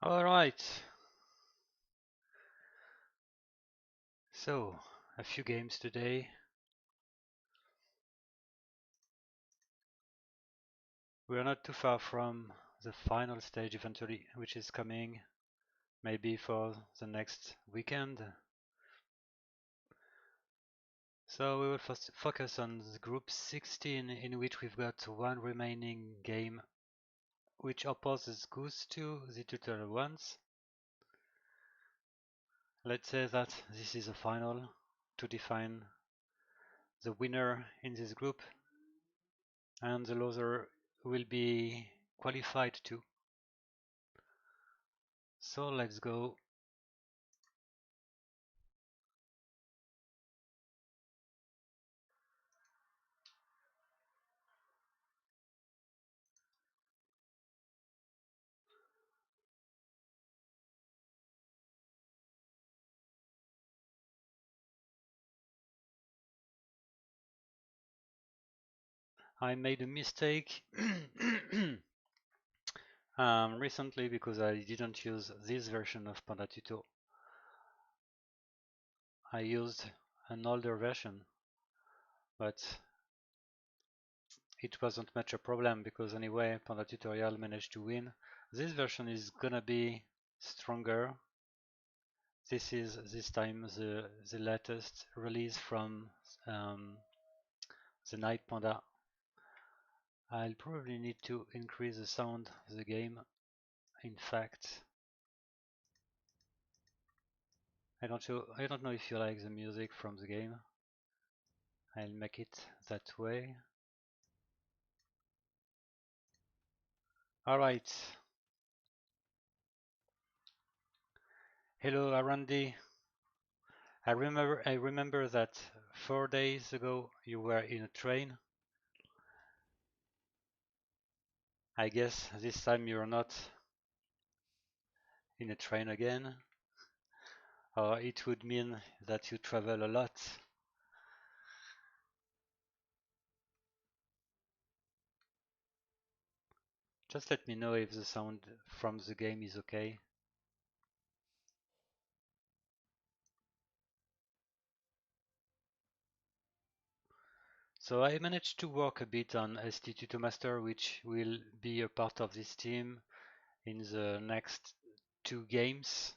All right. So, a few games today. We are not too far from the final stage eventually, which is coming maybe for the next weekend. So we will first focus on the group 16, in which we've got one remaining game which opposes Goose to the tutorial ones. Let's say that this is a final to define the winner in this group, and the loser will be qualified too. So let's go. I made a mistake recently because I didn't use this version of Panda Tuto. I used an older version, but it wasn't much a problem because anyway Panda Tutorial managed to win. This version is gonna be stronger. This is this time the latest release from TheNightPanda. I'll probably need to increase the sound of the game. In fact, I don't know if you like the music from the game. I'll make it that way. Alright. Hello Arandi. I remember that 4 days ago you were in a train. I guess this time you're not in a train again. Or it would mean that you travel a lot. Just let me know if the sound from the game is okay. So I managed to work a bit on Esty Tutomaster, which will be a part of this team in the next 2 games.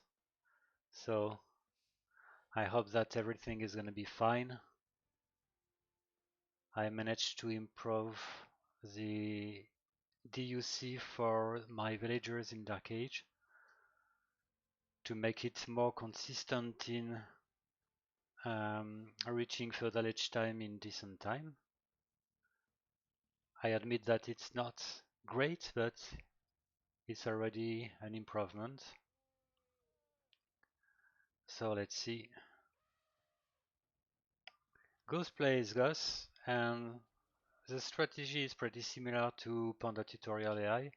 So I hope that everything is going to be fine. I managed to improve the DUC for my villagers in Dark Age to make it more consistent in reaching feudal age time in decent time. I admit that it's not great, but it's already an improvement. So let's see. Ghost plays Gus, and the strategy is pretty similar to Panda Tutorial AI.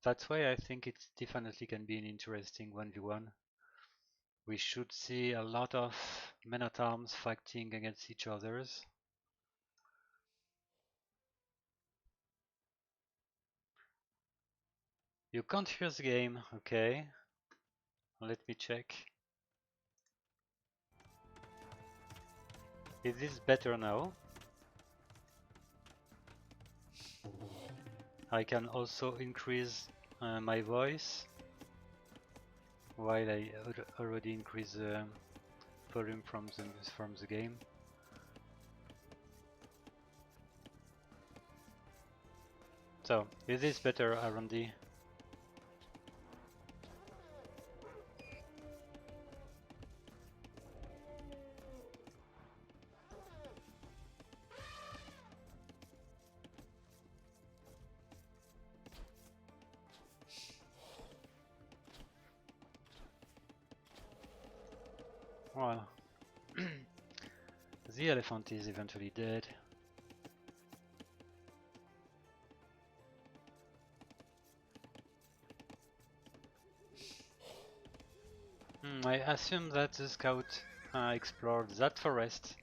That's why I think it definitely can be an interesting 1v1. We should see a lot of men-at-arms fighting against each others. You can't hear the game, okay. Let me check. Is this better now? I can also increase my voice while I already increase the volume from the game. So, is this better, R&D? Well, the elephant is eventually dead. I assume that the scout explored that forest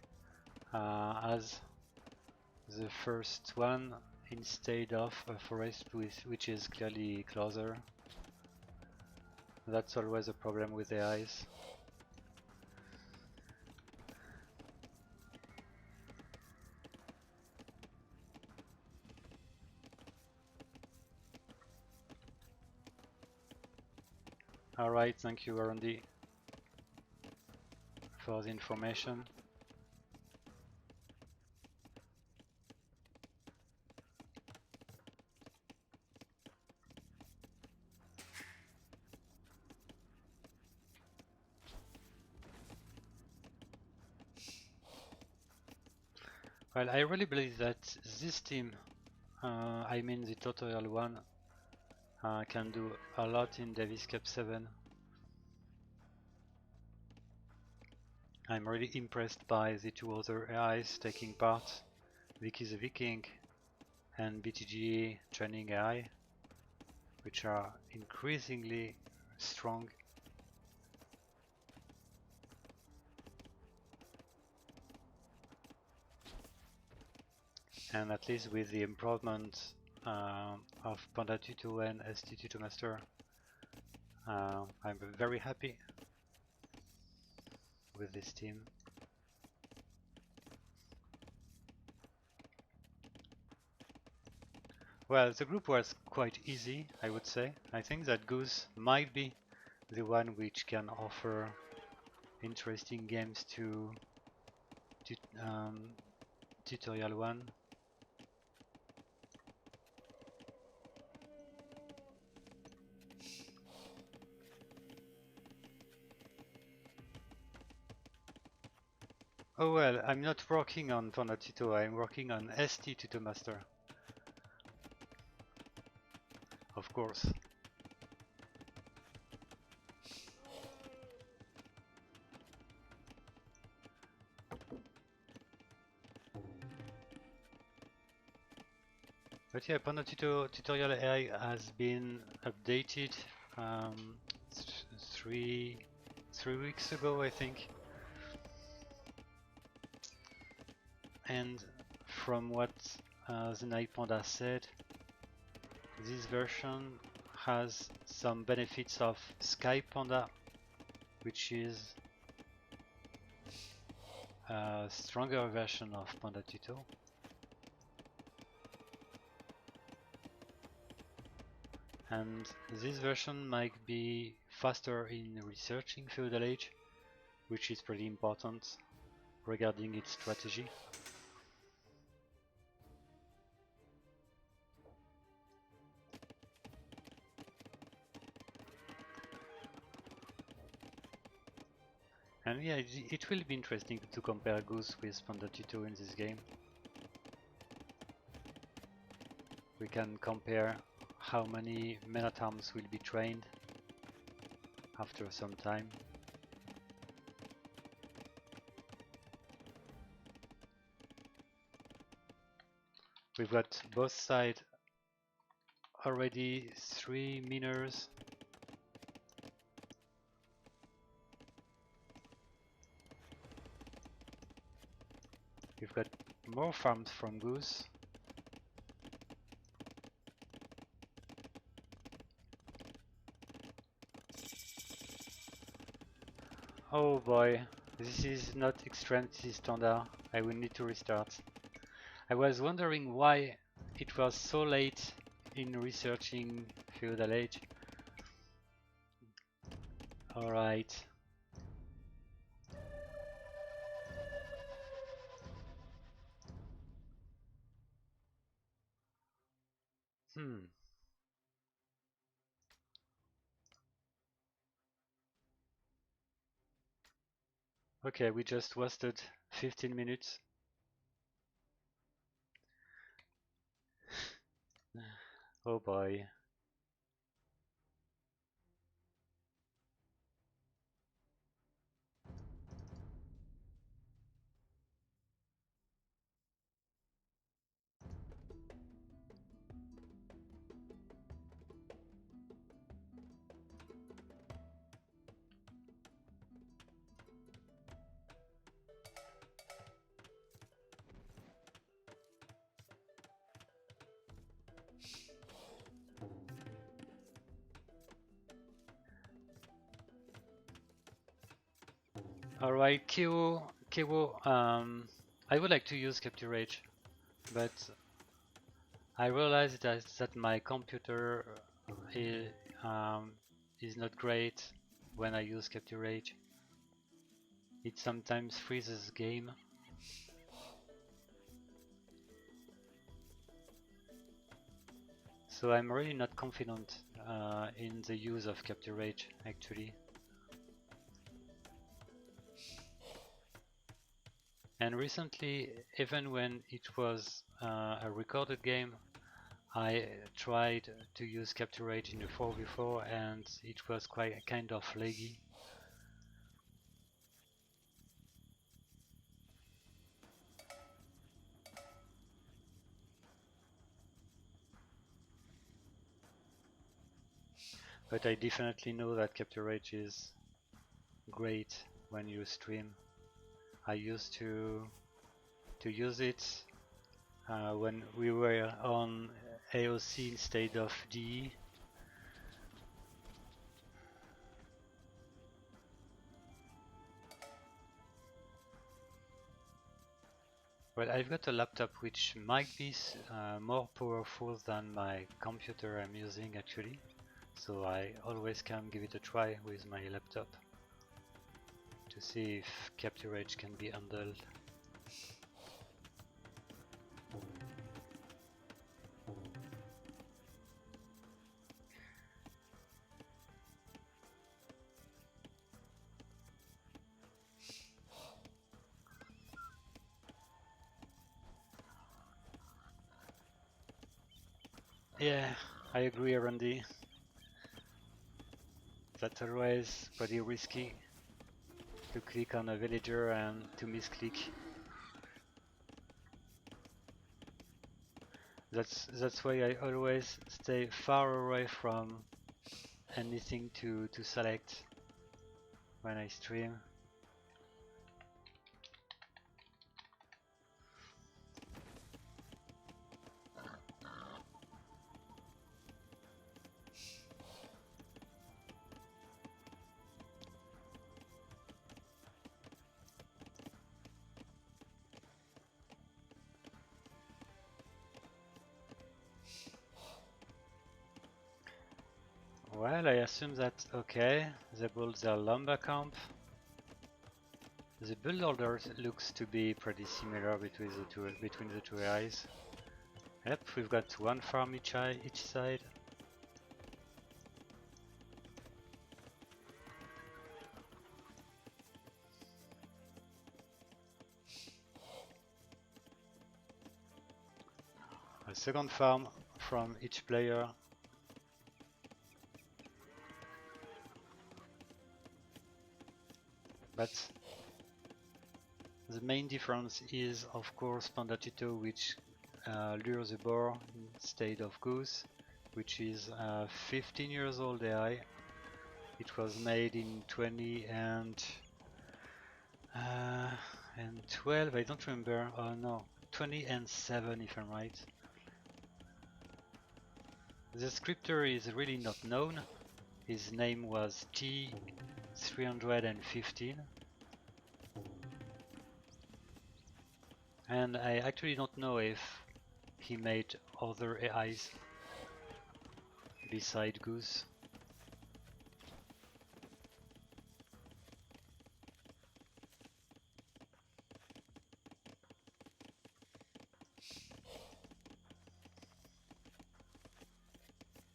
as the first one instead of a forest which is clearly closer. That's always a problem with AIs. Alright, thank you Randy for the information. Well, I really believe that this team, I mean the tutorial one, can do a lot in Davis Cup 7. I'm really impressed by the two other AIs taking part, Vicky the Viking and BTG training AI, which are increasingly strong. And at least with the improvement of Panda Tuto and Esty Tutomaster, I'm very happy with this team. Well, the group was quite easy, I would say. I think that Goose might be the one which can offer interesting games to tutorial 1. Oh well, I'm not working on Panda Tuto, I'm working on Esty Tutomaster. Of course. But yeah, Panda Tuto tutorial AI has been updated three weeks ago, I think. And from what TheNightPanda said, this version has some benefits of Sky Panda, which is a stronger version of Panda Tuto. And this version might be faster in researching Feudal Age, which is pretty important regarding its strategy. And yeah, it will be interesting to compare Goose with Panda Tuto in this game. We can compare how many men-at-arms will be trained after some time. We've got both sides already 3 miners. We've got more farms from Goose. Oh boy, this is not extreme, this is standard. I will need to restart. I was wondering why it was so late in researching Feudal Age. Alright. Okay, we just wasted 15 minutes. Oh boy. Alright, Kiwo, I would like to use Capture Age, but I realized that my computer is not great when I use Capture Age. It sometimes freezes the game. So I'm really not confident in the use of Capture Age actually. And recently, even when it was a recorded game, I tried to use Capture Age in the 4v4 and it was quite kind of laggy. But I definitely know that Capture Age is great when you stream. I used to use it when we were on AOC instead of DE. Well, I've got a laptop which might be more powerful than my computer I'm using actually, so I always can give it a try with my laptop to see if Capture Age can be handled. Yeah, I agree, Randy. That's always pretty risky to click on a villager and to misclick. That's why I always stay far away from anything to select when I stream. Well, I assume that, okay, they built their lumber camp. The build order looks to be pretty similar between the two AIs. Yep, we've got one farm each side. A second farm from each player. But the main difference is, of course, Panda Tuto, which lures the boar instead of goose, which is a 15 years old AI. It was made in 20 and 12, I don't remember, oh no, 20 and 7 if I'm right. The scripter is really not known. His name was T315. And I actually don't know if he made other AIs beside Goose.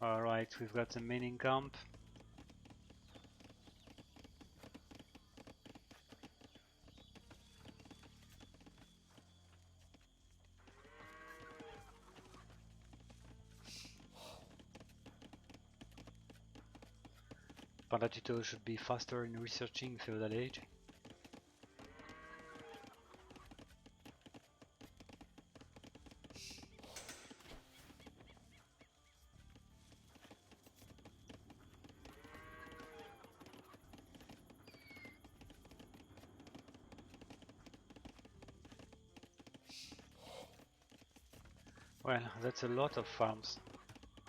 Alright, we've got the mining camp. Panda Tuto should be faster in researching Feudal Age. Well, that's a lot of farms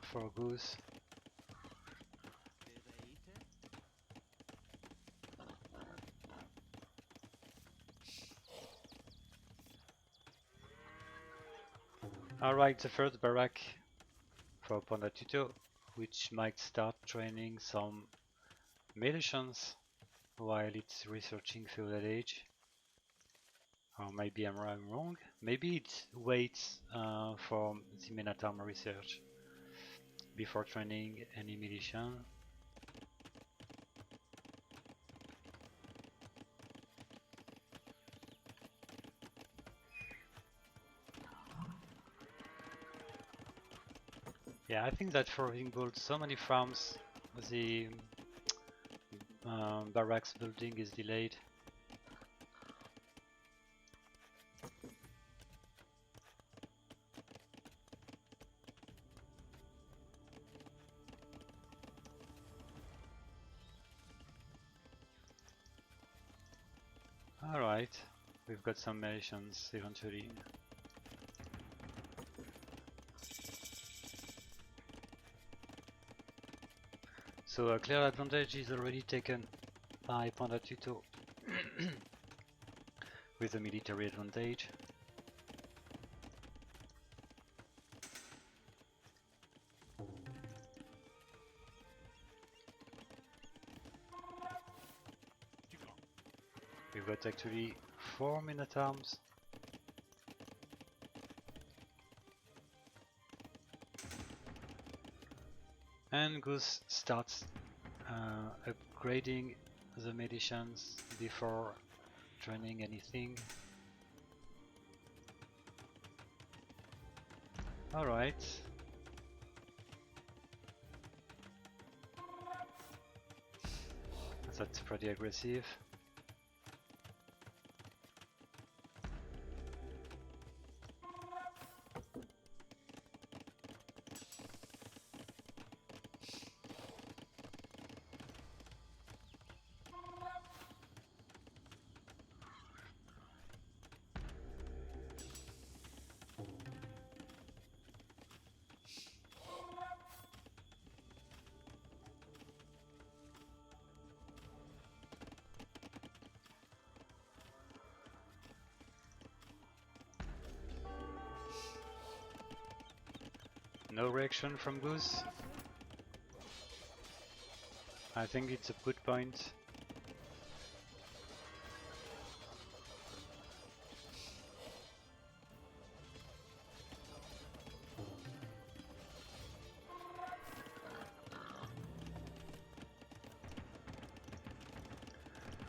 for Goose. Alright, the first barrack for Panda Tuto, which might start training some militians while it's researching feudal age. Or maybe I'm wrong. Maybe it waits for the men-at-arms research before training any militia. Yeah, I think that for having built so many farms, the barracks building is delayed. Alright, we've got some militians eventually. So a clear advantage is already taken by Panda Tuto with a military advantage. We've got actually 4 men-at-arms. And Goose starts upgrading the medicines before training anything. Alright. That's pretty aggressive. No reaction from Goose. I think it's a good point.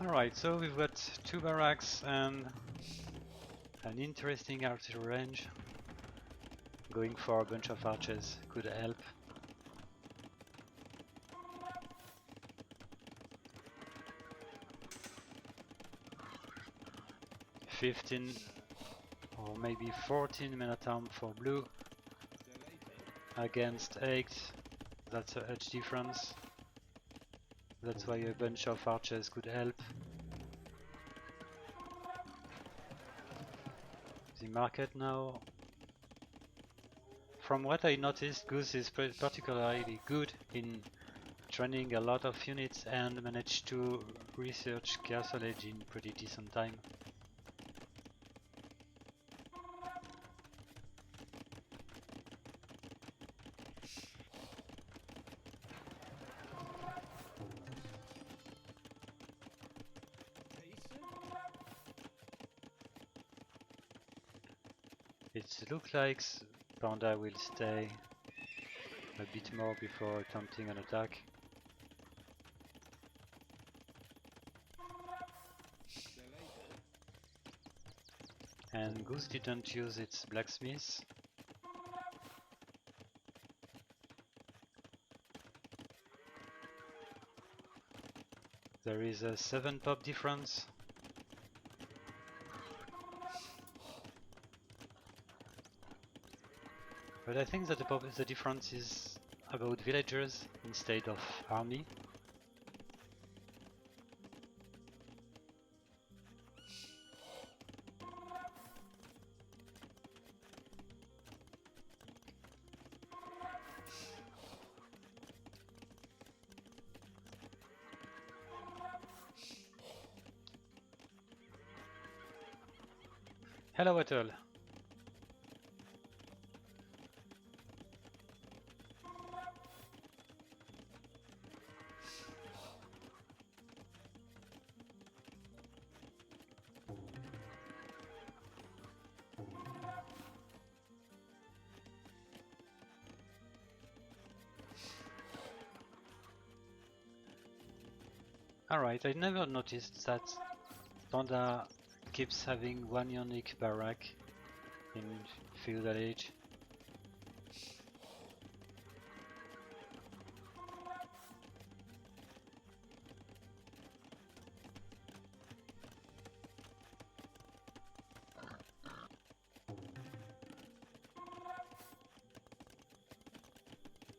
Alright, so we've got 2 barracks and an interesting artillery range. Going for a bunch of archers could help. $15 or maybe 14 men-at-arms for blue against 8. That's a huge difference. That's why a bunch of archers could help. The market now. From what I noticed, Goose is particularly good in training a lot of units and managed to research Castle Age in pretty decent time. It looks like Panda will stay a bit more before attempting an attack. And Goose didn't use its blacksmith. There is a 7 pop difference. But I think that the difference is about villagers instead of army. Hello at all. Alright, I never noticed that Panda keeps having one unique barrack in feudal age.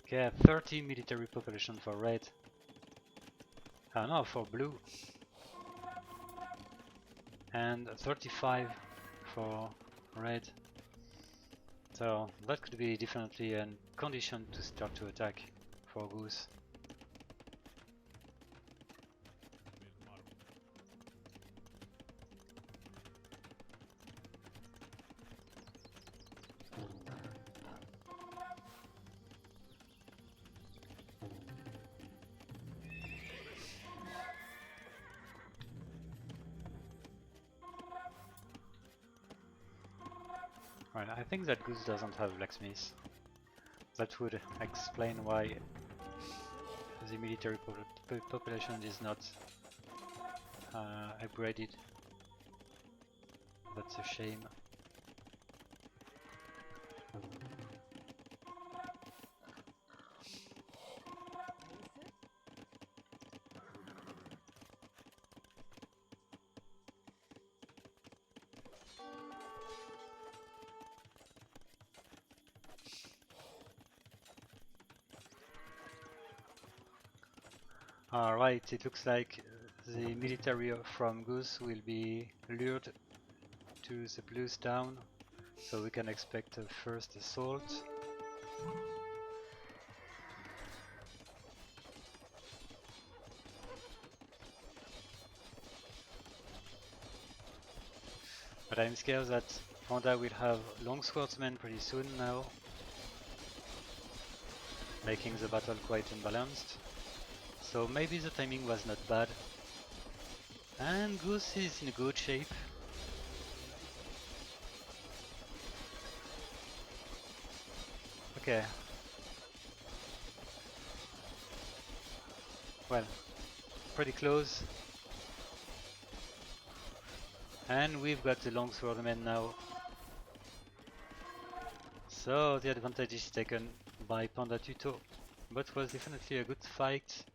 Okay, 30 military population for red. Ah no, for blue. And 35 for red. So that could be definitely a condition to start to attack for Goose. Right, I think that Goose doesn't have blacksmith. That would explain why the military population is not upgraded. That's a shame. Alright, it looks like the military from Goose will be lured to the blues town, so we can expect a first assault. But I'm scared that Panda will have longswordsmen pretty soon now, making the battle quite unbalanced. So maybe the timing was not bad. And Goose is in good shape. Okay. Well, pretty close. And we've got the longswordmen now. So the advantage is taken by Panda Tuto. But was definitely a good fight.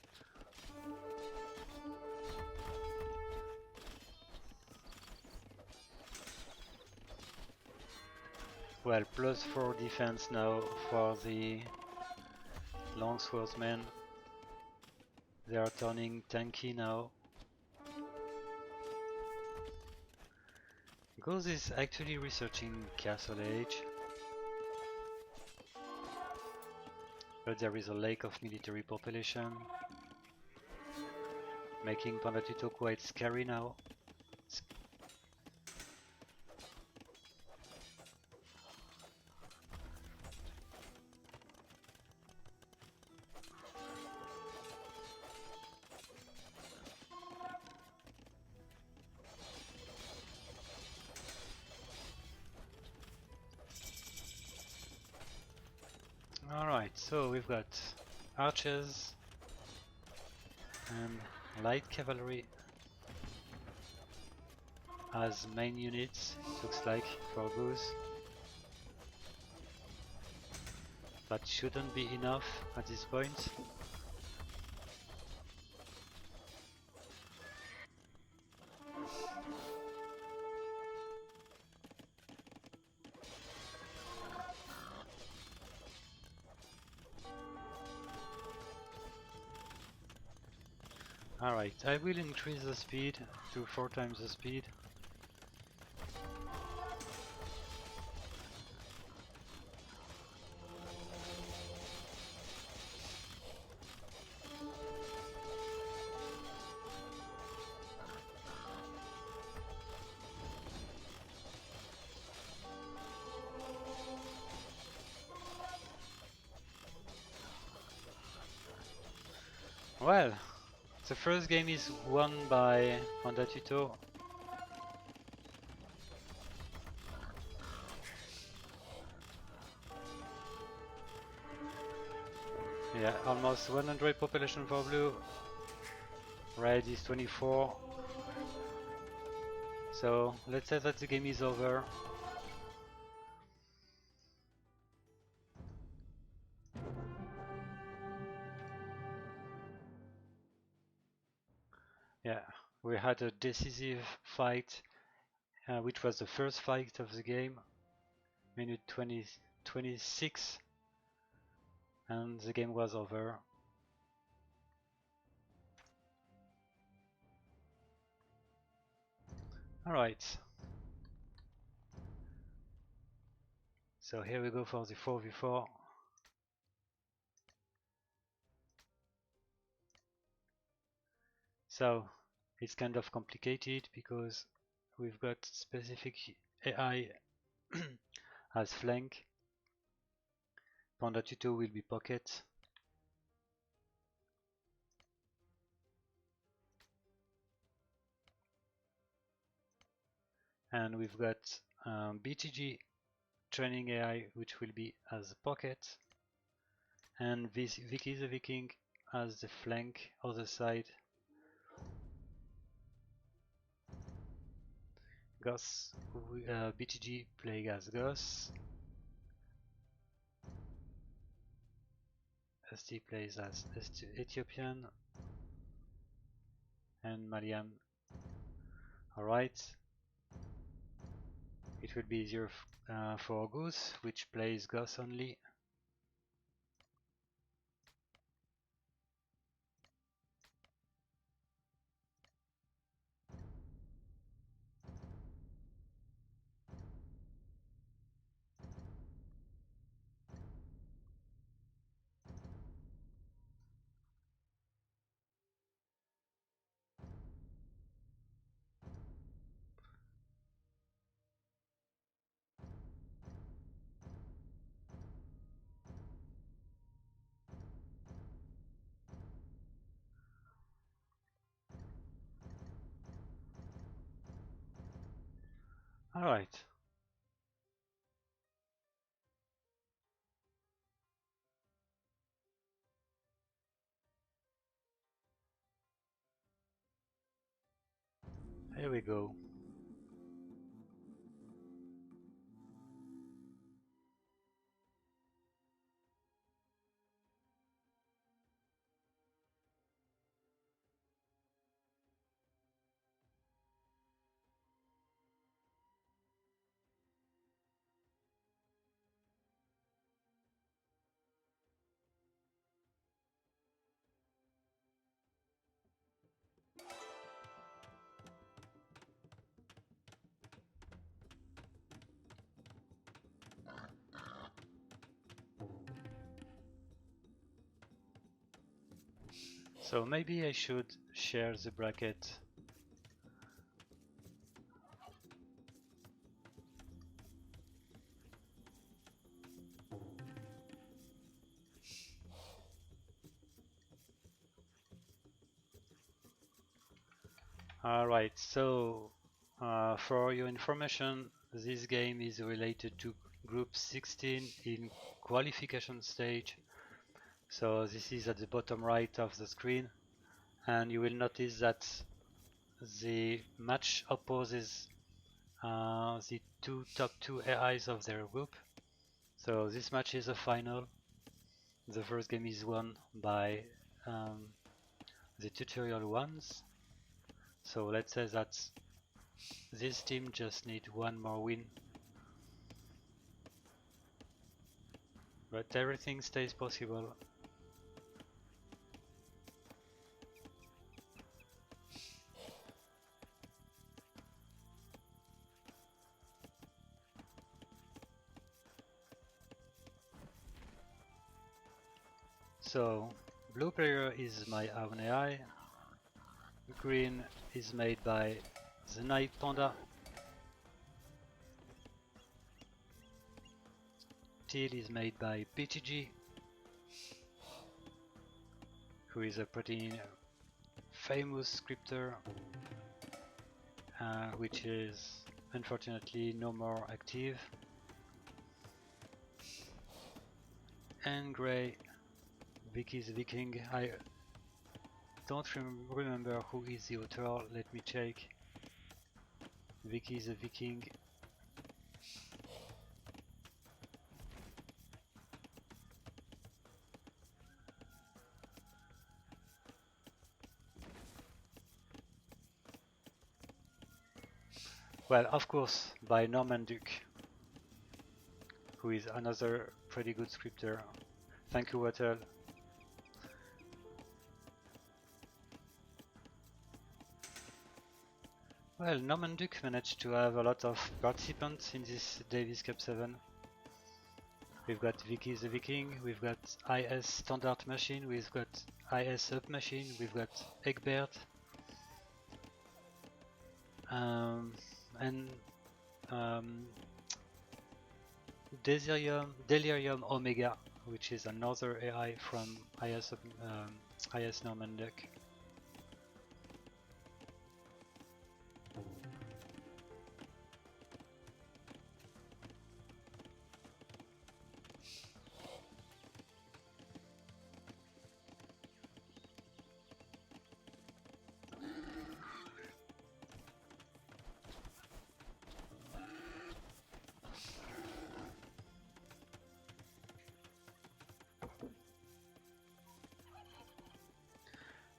Well, +4 defense now for the longswordsmen. They are turning tanky now. Goose is actually researching Castle Age. But there is a lack of military population, making Panda Tuto quite scary now. Alright, so we've got archers and light cavalry as main units, it looks like, for Goose. That shouldn't be enough at this point. Alright, I will increase the speed to 4 times the speed. Well, the first game is won by Panda Tuto. Yeah, almost 100 population for blue. Red is 24. So let's say that the game is over. Yeah, we had a decisive fight, which was the first fight of the game, minute 26, and the game was over. Alright. So here we go for the 4v4. So it's kind of complicated because we've got specific AI as flank. Panda Tuto will be pocket. And we've got BTG training AI, which will be as pocket. And Vicky the Viking as the flank other side. Goss, BTG playing as Goss. Esty plays as Ethiopian. And Malian. Alright. It will be easier for Goose, which plays Goss only. Alright. Here we go. So maybe I should share the bracket. Alright, so for your information, this game is related to group 16 in qualification stage. So this is at the bottom right of the screen, and you will notice that the match opposes the top two AIs of their group. So this match is a final. The first game is won by the tutorial ones. So let's say that this team just need one more win. But everything stays possible. So blue player is my own AI. Green is made by TheNightPanda. Teal is made by BTG, who is a pretty famous scripter, which is unfortunately no more active. And gray, Vicky's Viking. don't remember who is the author. Let me check. Vicky the Viking. Well, of course, by Norman Duke, who is another pretty good scripter. Thank you, Wattle. Well, Norman Duke managed to have a lot of participants in this Davis Cup 7. We've got Vicky the Viking, we've got IS Standard Machine, we've got IS Up Machine, we've got Egbert, and Delirium Omega, which is another AI from IS Norman Duke.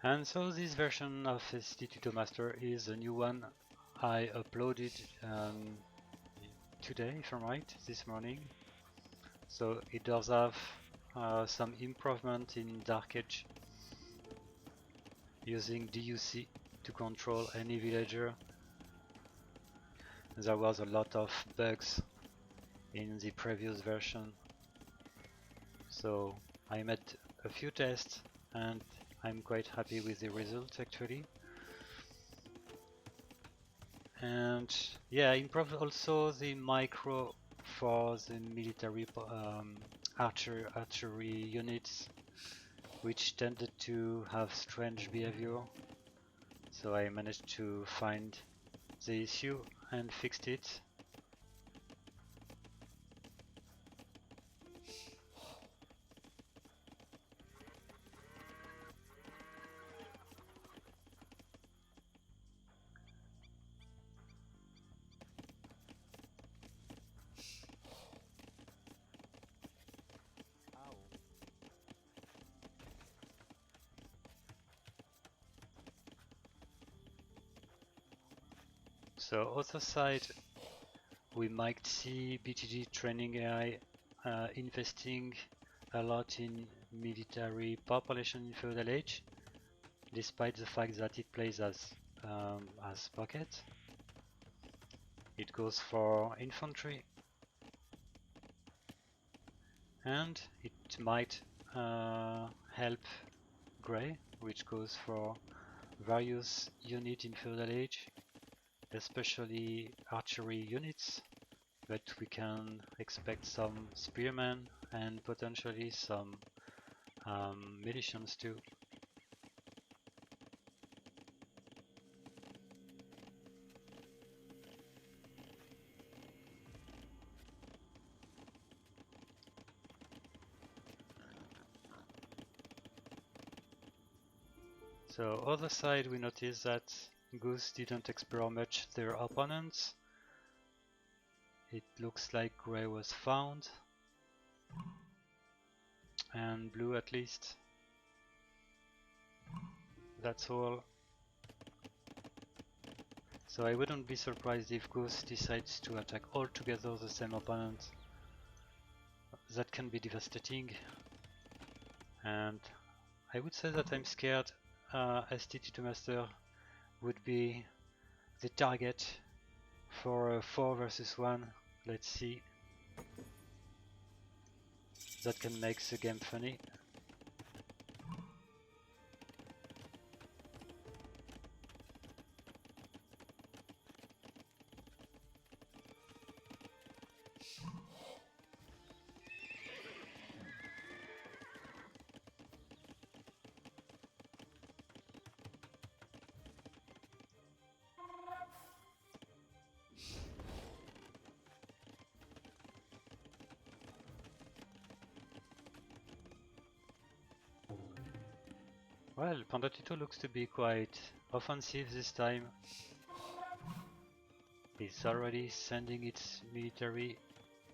And so this version of Esty Tutomaster is a new one I uploaded today, if I'm right, this morning. So it does have some improvement in Dark Age, using DUC to control any villager. There was a lot of bugs in the previous version, so I made a few tests and I'm quite happy with the result actually. And yeah, I improved also the micro for the military archery units, which tended to have strange behavior. So I managed to find the issue and fixed it. So other side, we might see BTG training AI investing a lot in military population in Feudal Age, despite the fact that it plays as pocket. It goes for infantry, and it might help Grey, which goes for various units in Feudal Age, especially archery units, but we can expect some spearmen and potentially some militians too. So other side, we notice that Goose didn't explore much their opponents. It looks like Grey was found, and Blue at least. That's all. So I wouldn't be surprised if Goose decides to attack all together the same opponent. That can be devastating, and I would say that I'm scared Esty Tutomaster would be the target for a 4 versus 1. Let's see. That can make the game funny. Well, Panda Tuto looks to be quite offensive this time. It's already sending its military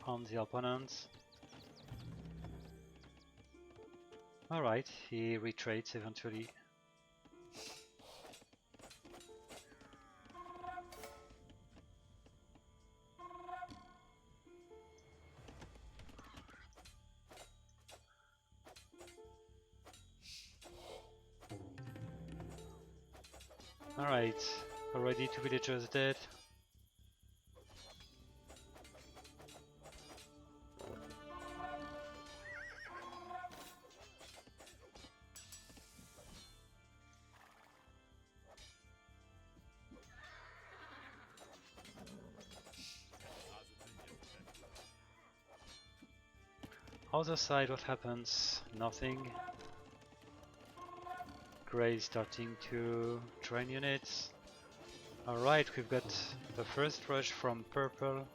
on the opponents. Alright, he retreats eventually. Alright, already 2 villagers dead. Other side, what happens? Nothing. Grey is starting to train units. Alright, we've got the first rush from purple.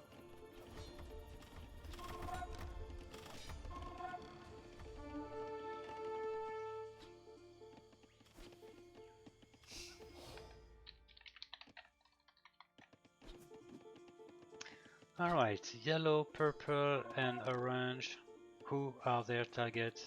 Alright, yellow, purple and orange. Who are their targets?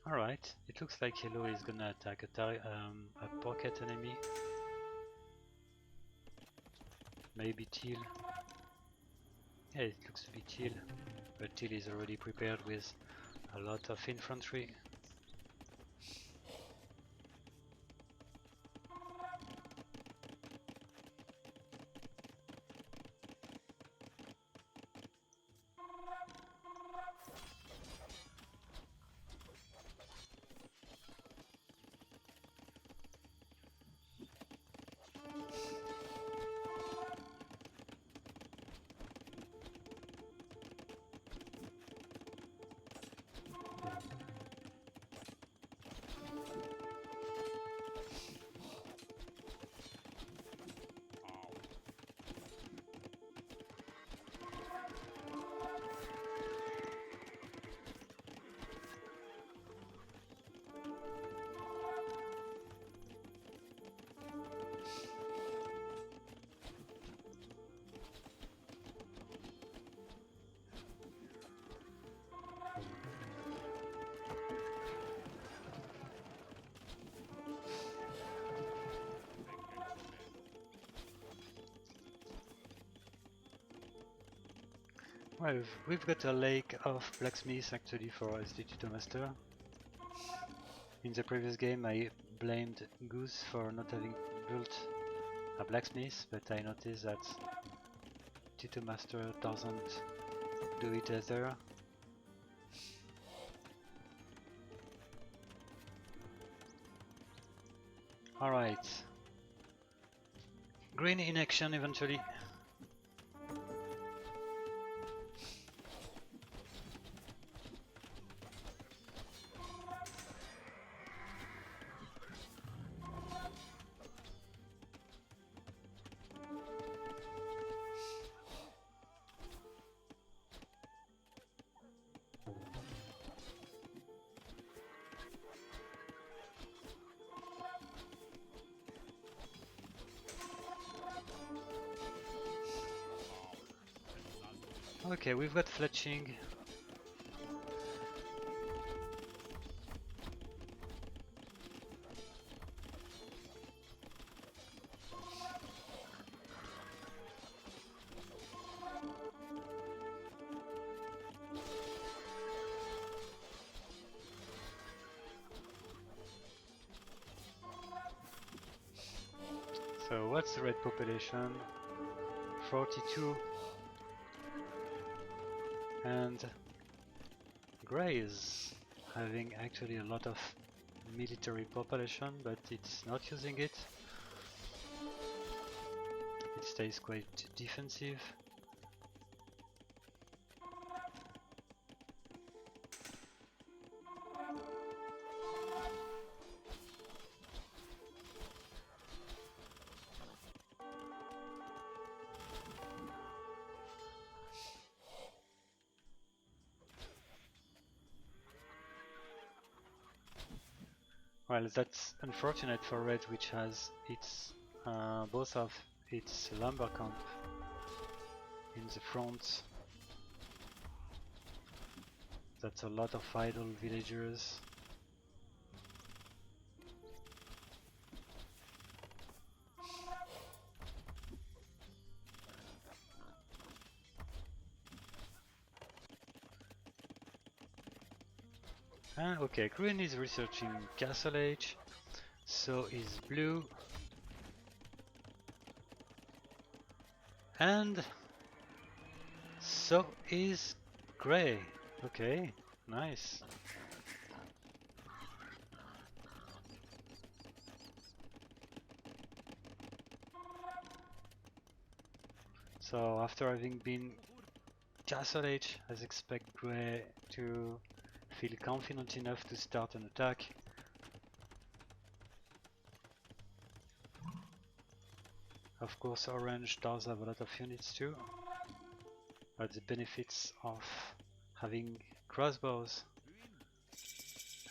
Alright, it looks like yellow is gonna attack a pocket enemy. Maybe teal. Yeah, it looks to be teal. But teal is already prepared with a lot of infantry. Well, we've got a lake of blacksmiths actually for Esty Tutomaster. In the previous game I blamed Goose for not having built a blacksmith, but I noticed that Tutomaster doesn't do it either. Alright. Green in action eventually. Okay, we've got fletching. So what's the red population? 42. And Grey is having actually a lot of military population, but it's not using it. It stays quite defensive. Well, that's unfortunate for red, which has its both of its lumber camp in the front. That's a lot of idle villagers. Okay, green is researching Castle Age, so is blue. And so is gray. Okay, nice. So after having been Castle Age, I expect gray to feel confident enough to start an attack. Of course, orange does have a lot of units too, but the benefits of having crossbows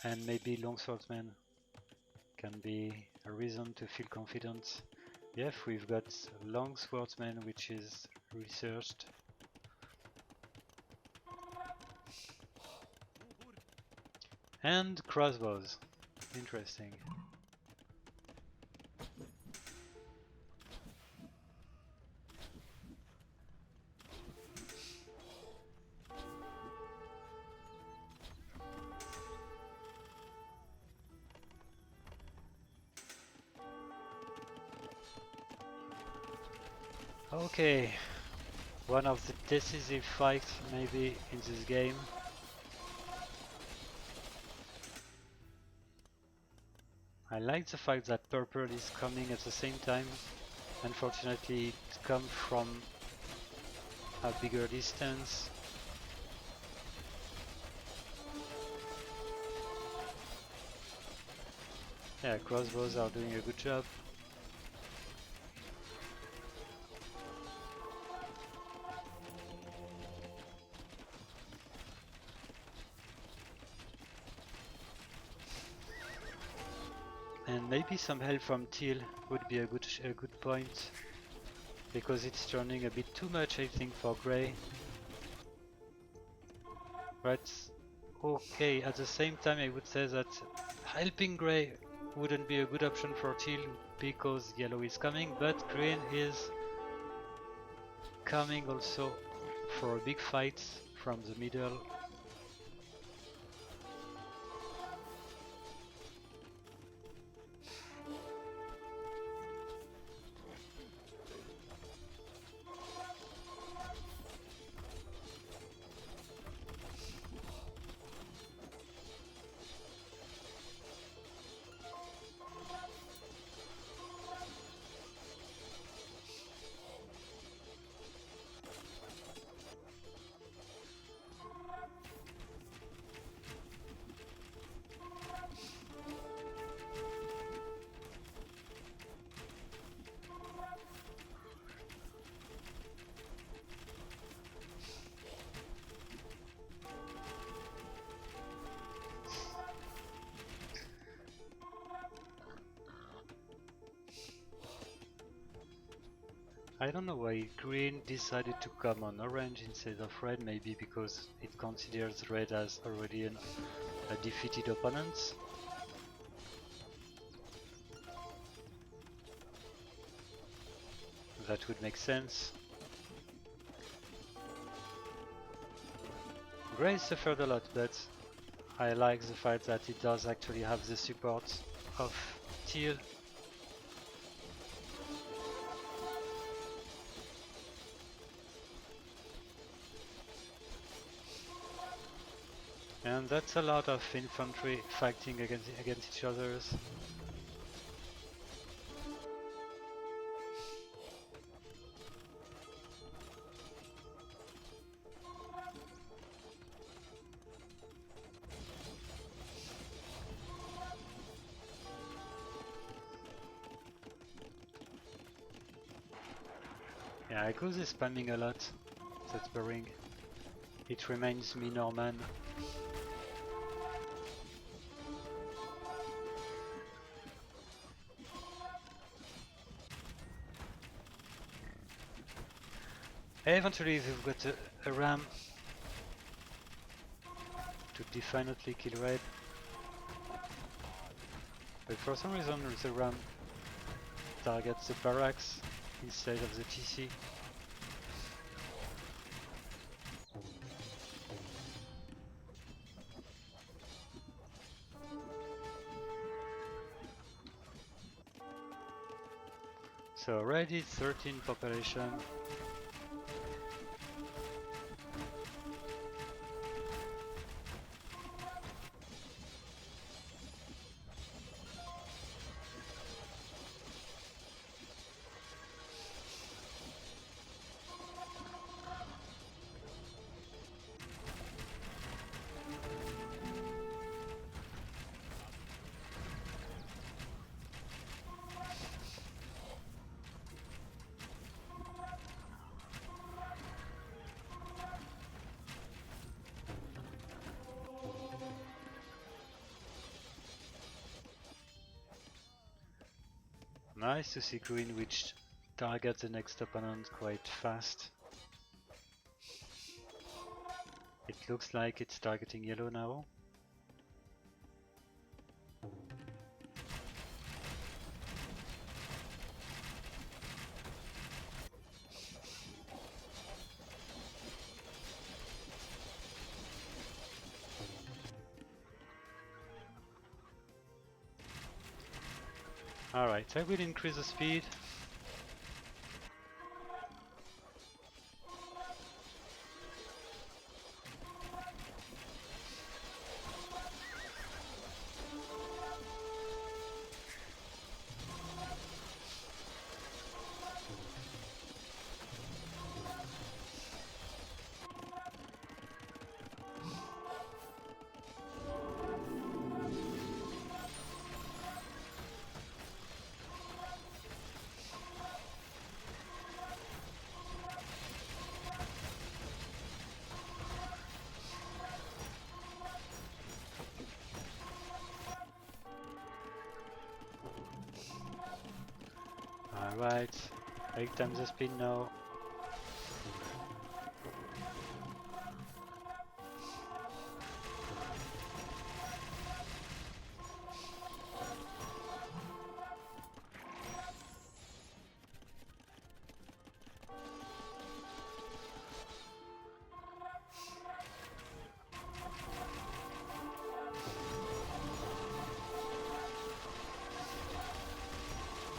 and maybe longswordmen can be a reason to feel confident. Yes, we've got longswordman, which is researched. And crossbows. Interesting. Okay, one of the decisive fights maybe in this game. I like the fact that purple is coming at the same time. Unfortunately, it comes from a bigger distance. Yeah, crossbows are doing a good job. And maybe some help from teal would be a good point, because it's turning a bit too much, I think, for grey. But okay, at the same time I would say that helping grey wouldn't be a good option for teal because yellow is coming, but green is coming also for a big fight from the middle. I don't know why green decided to come on orange instead of red, maybe because it considers red as already a defeated opponent. That would make sense. Grey suffered a lot, but I like the fact that it does actually have the support of teal. And that's a lot of infantry fighting against each others. Yeah, Goose is spamming a lot. That's boring. It reminds me Norman. Eventually we've got a ram to definitely kill red. But for some reason the ram targets the barracks instead of the TC. So already 13 population. Nice to see green which targets the next opponent quite fast. It looks like it's targeting yellow now. Alright, I will increase the speed. Alright, 8 times the speed now.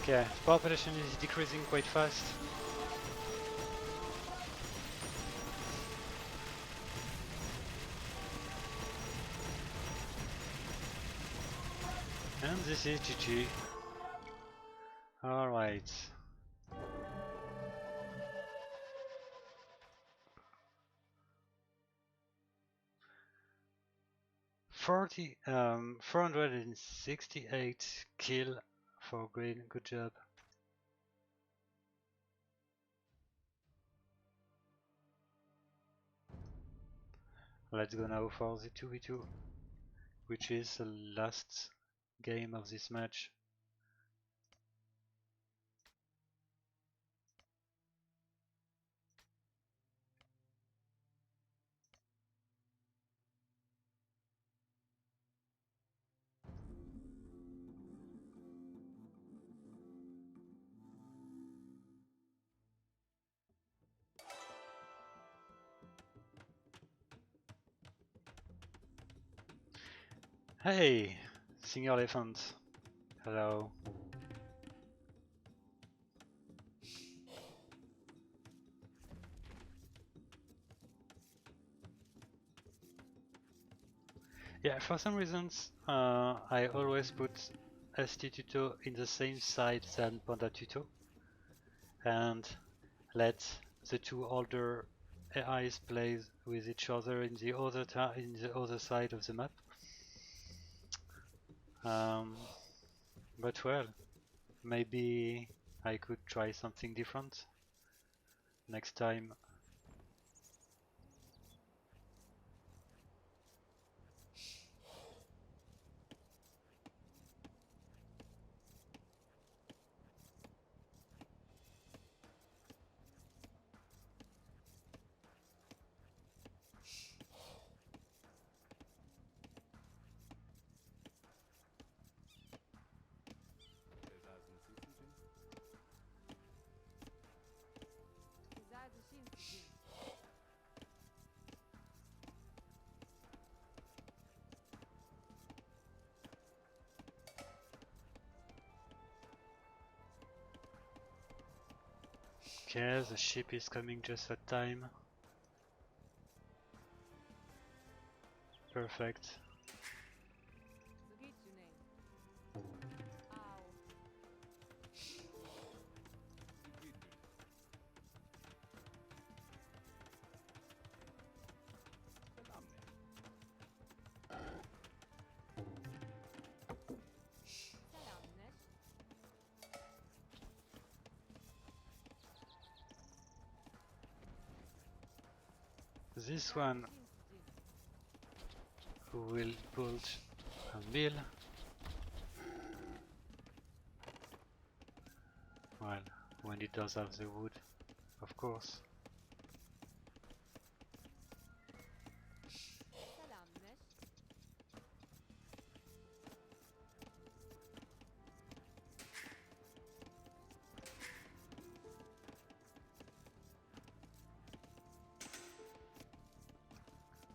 Okay, population is decreasing quite fast. And this is GG. Alright. Forty 468 kill for green, good job. Let's go now for the 2v2, which is the last game of this match. Hey, MrElephant. Hello. Yeah, for some reasons, I always put Esty Tuto in the same side than Panda Tuto, and let the two older AIs play with each other in the other side of the map. But well, maybe I could try something different next time. Okay, the ship is coming just at time. Perfect. This one will build a mill. Well, when it does have the wood, of course.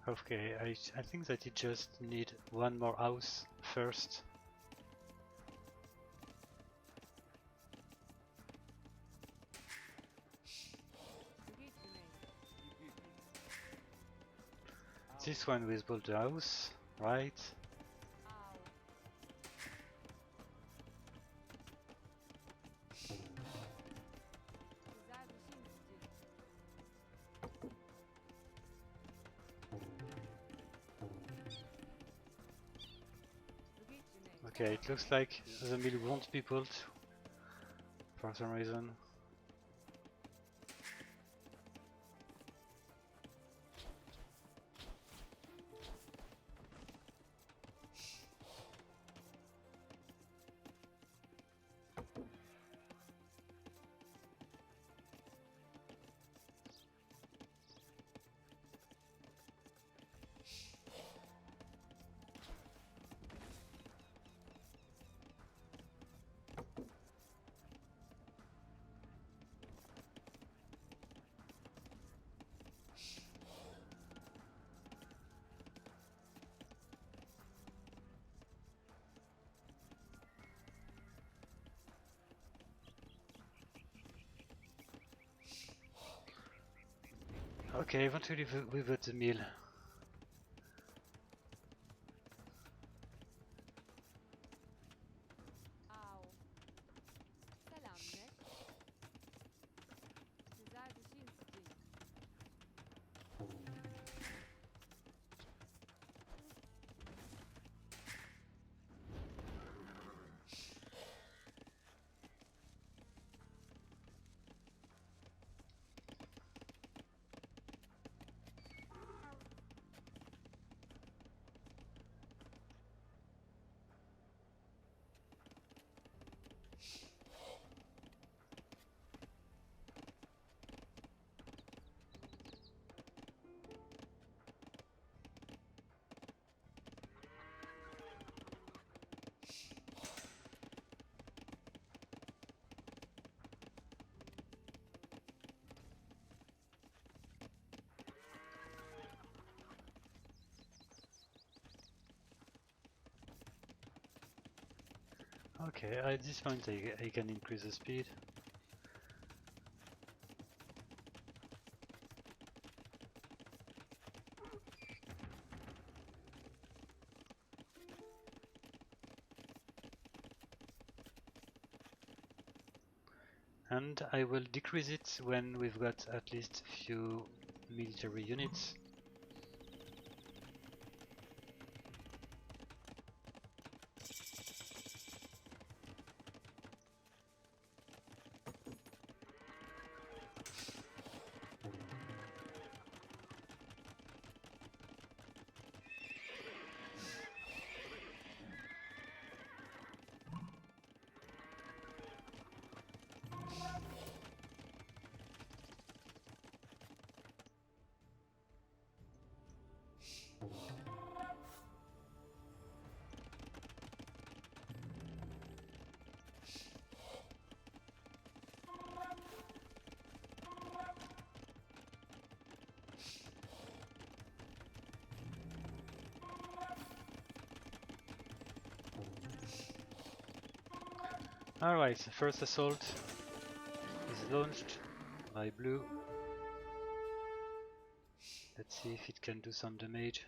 Okay, I think that it just need one more house first. This one will build a house, right? Okay, it looks like the mill won't be built for some reason. Okay, eventually we got the mill. Okay, at this point I can increase the speed. And I will decrease it when we've got at least a few military units. Alright, the first assault is launched. by blue. Let's see if it can do some damage.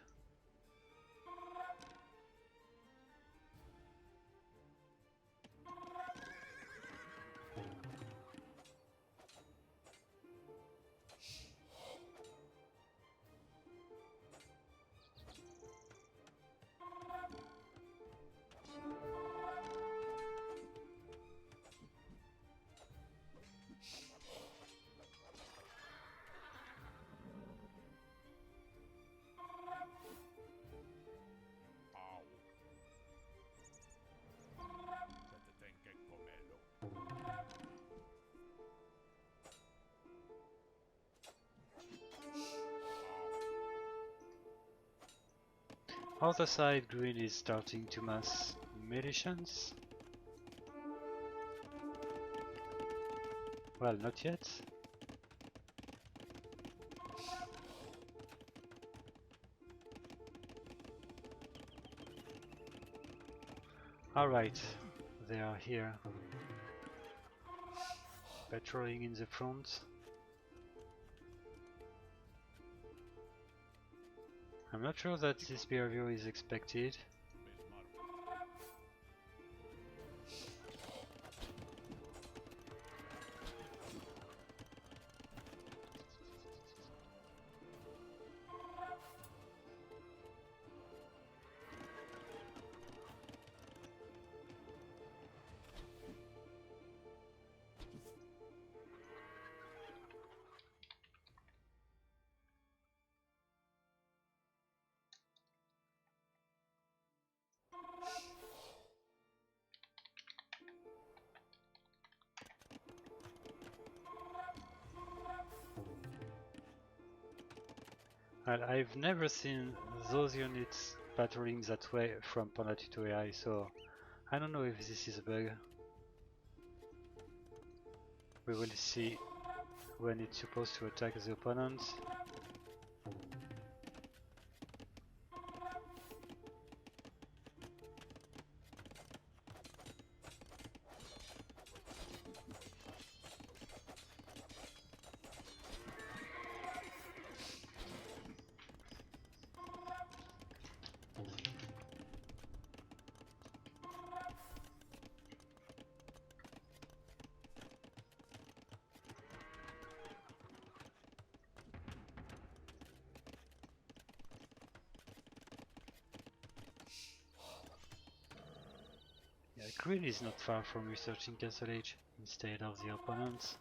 Other side, green is starting to mass militias. Well, not yet. Alright, they are here. Patrolling in the front. I'm not sure that this behavior is expected. Well, I've never seen those units patrolling that way from Panda Tuto AI, so I don't know if this is a bug. We will see when it's supposed to attack the opponent. Yeah, green is not far from researching Castle Age instead of the opponents.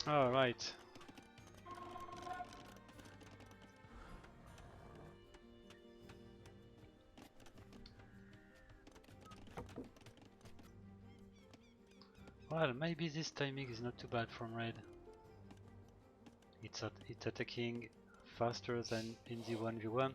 All right. Well, maybe this timing is not too bad from red. It's attacking faster than in the 1v1.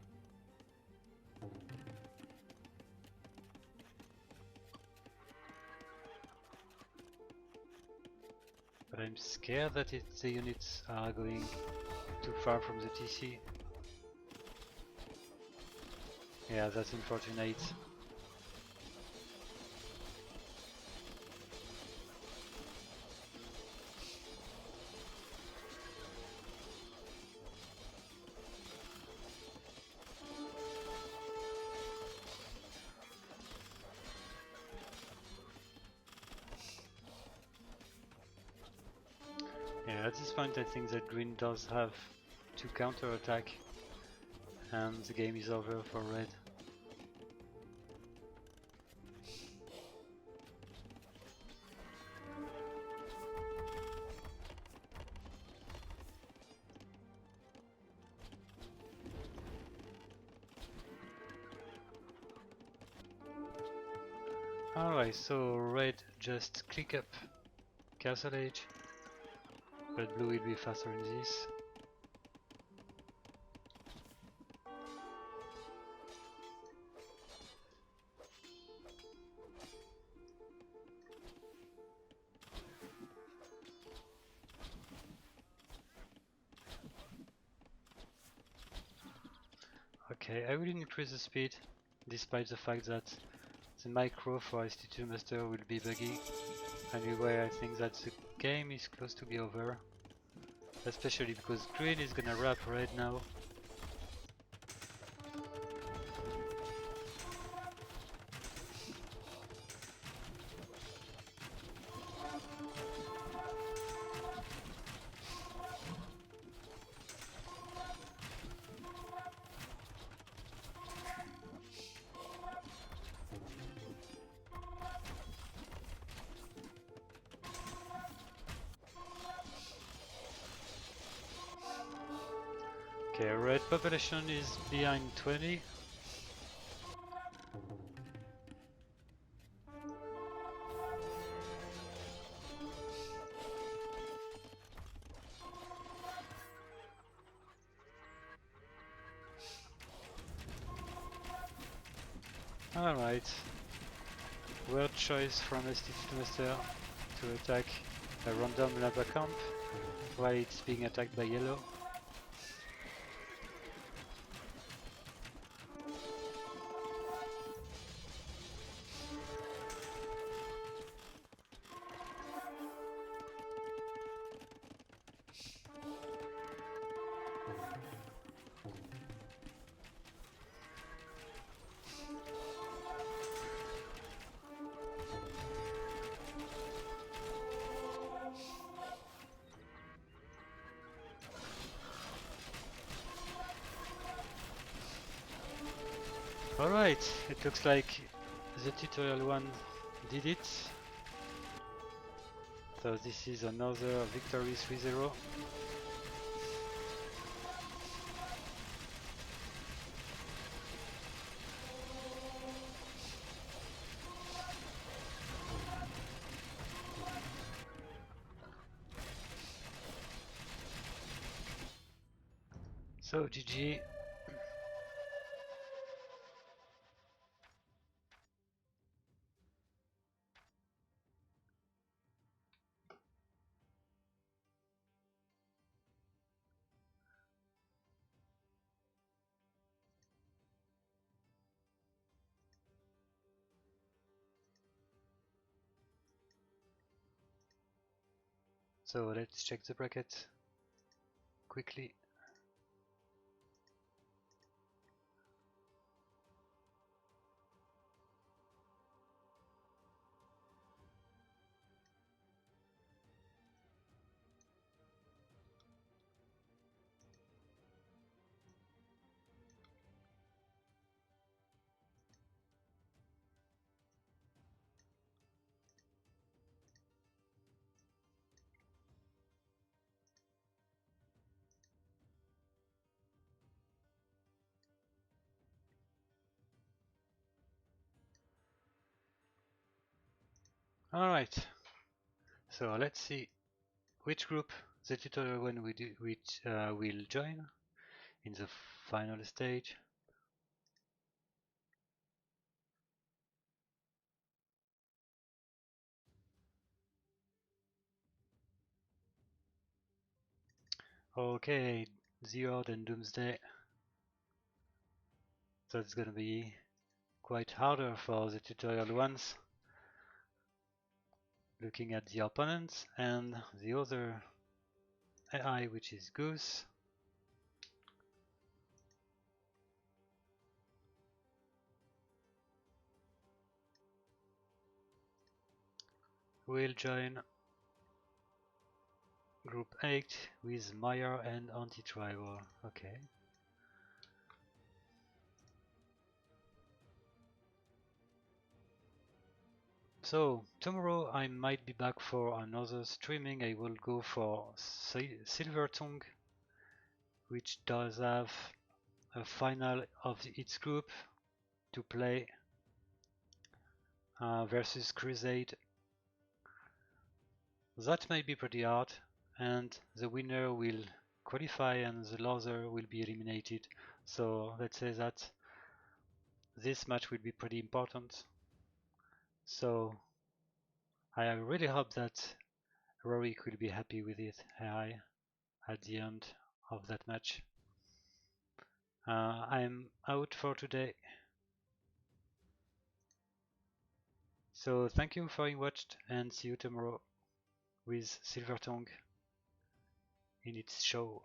But I'm scared that the units are going too far from the TC. Yeah, that's unfortunate. point I think that green does have to counter attack and the game is over for red. Alright, so red just click up Castle Age, but blue will be faster in this. Okay, I will increase the speed, despite the fact that the micro for Esty Tutomaster will be buggy. Anyway, I think that the game is close to be over, especially because green is gonna wrap red now. Okay, red population is behind 20. Alright. Word choice from Esty Tutomaster to attack a random lava camp while it's being attacked by yellow. Alright, it looks like the tutorial one did it. So this is another victory 3-0. So GG. So let's check the bracket quickly. Alright, so let's see which group the tutorial one will join in the final stage. Okay, Zeroed and Doomsday. That's gonna be quite harder for the tutorial ones. Looking at the opponents and the other AI, which is Goose. Will join Group 8 with Meyer and Anti-Tribal. Okay. So tomorrow I might be back for another streaming. I will go for Silver Tongue, which does have a final of its group to play versus Crusade. That might be pretty hard, and the winner will qualify and the loser will be eliminated. So let's say that this match will be pretty important. So I really hope that Rorik will be happy with it at the end of that match. I'm out for today. So thank you for having watched and see you tomorrow with Silver Tongue in its show.